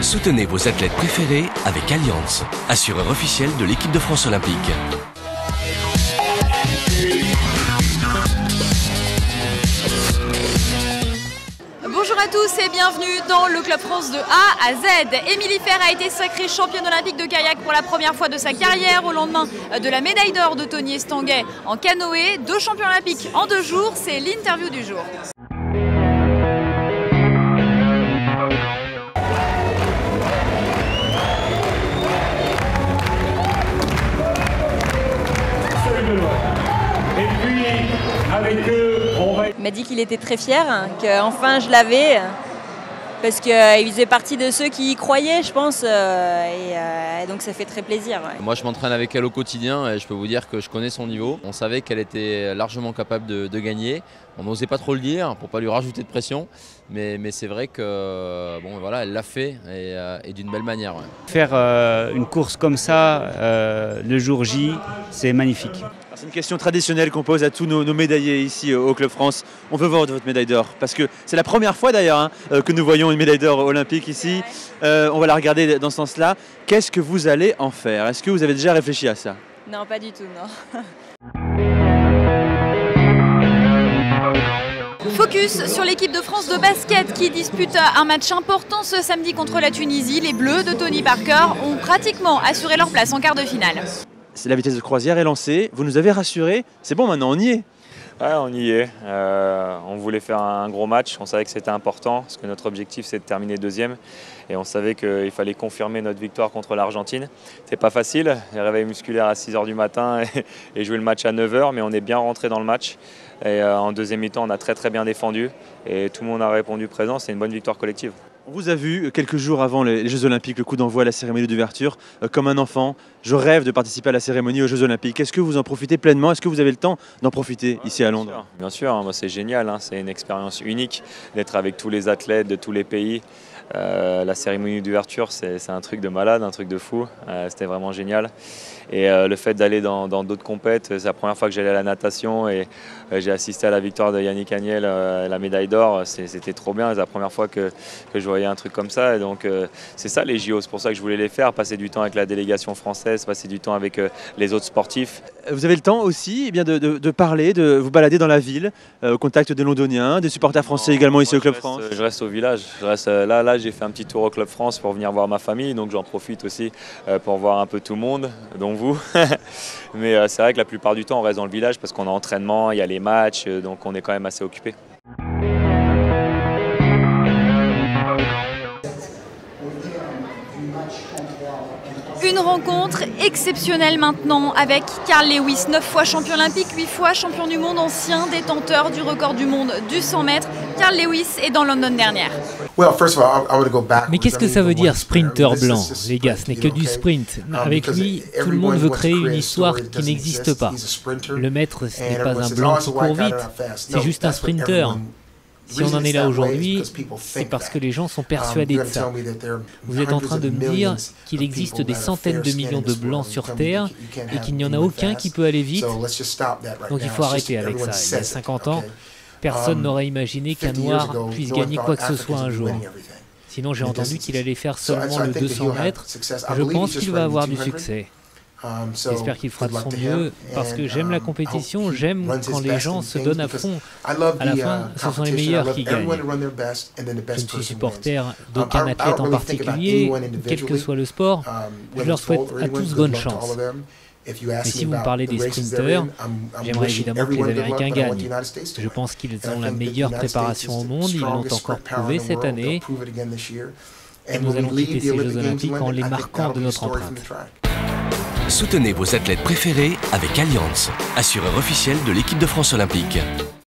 Soutenez vos athlètes préférés avec Allianz, assureur officiel de l'équipe de France olympique. Bonjour à tous et bienvenue dans le Club France de A à Z. Émilie Fer a été sacrée championne olympique de kayak pour la première fois de sa carrière au lendemain de la médaille d'or de Tony Estanguet en canoë. 2 champions olympiques en 2 jours, c'est l'interview du jour. Et puis, avec eux, on va... Il m'a dit qu'il était très fier, qu'enfin je l'avais, parce qu'il faisait partie de ceux qui y croyaient, je pense, et donc ça fait très plaisir. Ouais. Moi, je m'entraîne avec elle au quotidien et je peux vous dire que je connais son niveau. On savait qu'elle était largement capable de gagner. On n'osait pas trop le dire pour ne pas lui rajouter de pression, mais c'est vrai que bon, voilà, elle l'a fait et d'une belle manière. Ouais. Faire une course comme ça le jour J, c'est magnifique. C'est une question traditionnelle qu'on pose à tous nos médaillés ici au Club France. On veut voir votre médaille d'or parce que c'est la première fois d'ailleurs que nous voyons une médaille d'or olympique ici. On va la regarder dans ce sens-là. Qu'est-ce que vous allez en faire? Est-ce que vous avez déjà réfléchi à ça? Non, pas du tout, non. Focus sur l'équipe de France de basket qui dispute un match important ce samedi contre la Tunisie. Les Bleus de Tony Parker ont pratiquement assuré leur place en quart de finale. La vitesse de croisière est lancée, vous nous avez rassurés, c'est bon maintenant, on y est. Ouais, on y est. On voulait faire un gros match, on savait que c'était important, parce que notre objectif c'est de terminer 2e. Et on savait qu'il fallait confirmer notre victoire contre l'Argentine. C'est pas facile, les réveils musculaires à 6 h du matin et jouer le match à 9 h, mais on est bien rentré dans le match. Et en deuxième mi-temps, on a très bien défendu et tout le monde a répondu présent, c'est une bonne victoire collective. On vous a vu quelques jours avant les Jeux Olympiques, le coup d'envoi à la cérémonie d'ouverture. Comme un enfant, je rêve de participer à la cérémonie aux Jeux Olympiques. Est-ce que vous en profitez pleinement? Est-ce que vous avez le temps d'en profiter ici à Londres? Bien sûr, moi, c'est génial, c'est une expérience unique d'être avec tous les athlètes de tous les pays. La cérémonie d'ouverture, c'est un truc de malade, un truc de fou. C'était vraiment génial. Et le fait d'aller dans d'autres compètes, c'est la première fois que j'allais à la natation et j'ai assisté à la victoire de Yannick Agnel, la médaille d'or. C'était trop bien, c'est la première fois que je voyais un truc comme ça. Et donc c'est ça les JO, c'est pour ça que je voulais les faire, passer du temps avec la délégation française, passer du temps avec les autres sportifs. Vous avez le temps aussi de parler, de vous balader dans la ville, au contact des Londoniens, des supporters français également ici au Club France? Je reste au village, là j'ai fait un petit tour au Club France pour venir voir ma famille, donc j'en profite aussi pour voir un peu tout le monde, dont vous. Mais c'est vrai que la plupart du temps on reste dans le village parce qu'on a entraînement, il y a les matchs, donc on est quand même assez occupé. Une rencontre exceptionnelle maintenant avec Carl Lewis, 9 fois champion olympique, 8 fois champion du monde, ancien détenteur du record du monde du 100 mètres. Carl Lewis est dans London dernière. Mais qu'est-ce que ça veut dire sprinter blanc? Les gars, ce n'est que du sprint. Avec lui, tout le monde veut créer une histoire qui n'existe pas. Le maître, ce n'est pas un blanc qui court vite, c'est juste un sprinter. Si on en est là aujourd'hui, c'est parce que les gens sont persuadés de ça. Vous êtes en train de me dire qu'il existe des centaines de millions de blancs sur Terre et qu'il n'y en a aucun qui peut aller vite. Donc il faut arrêter avec ça. Il y a 50 ans, personne n'aurait imaginé qu'un noir puisse gagner quoi que ce soit un jour. Sinon j'ai entendu qu'il allait faire seulement le 200 mètres. Je pense qu'il va avoir du succès. J'espère qu'il fera de son mieux parce que j'aime la compétition, j'aime quand les gens se donnent à fond. À la fin, ce sont les meilleurs qui gagnent. Je ne suis supporter d'aucun athlète en particulier, quel que soit le sport. Je leur souhaite à tous bonne chance. Mais si vous me parlez des sprinteurs, j'aimerais évidemment que les Américains gagnent. Je pense qu'ils ont la meilleure préparation au monde, ils l'ont encore prouvé cette année. Et nous allons quitter ces Jeux Olympiques en les marquant de notre empreinte. Soutenez vos athlètes préférés avec Allianz, assureur officiel de l'équipe de France olympique.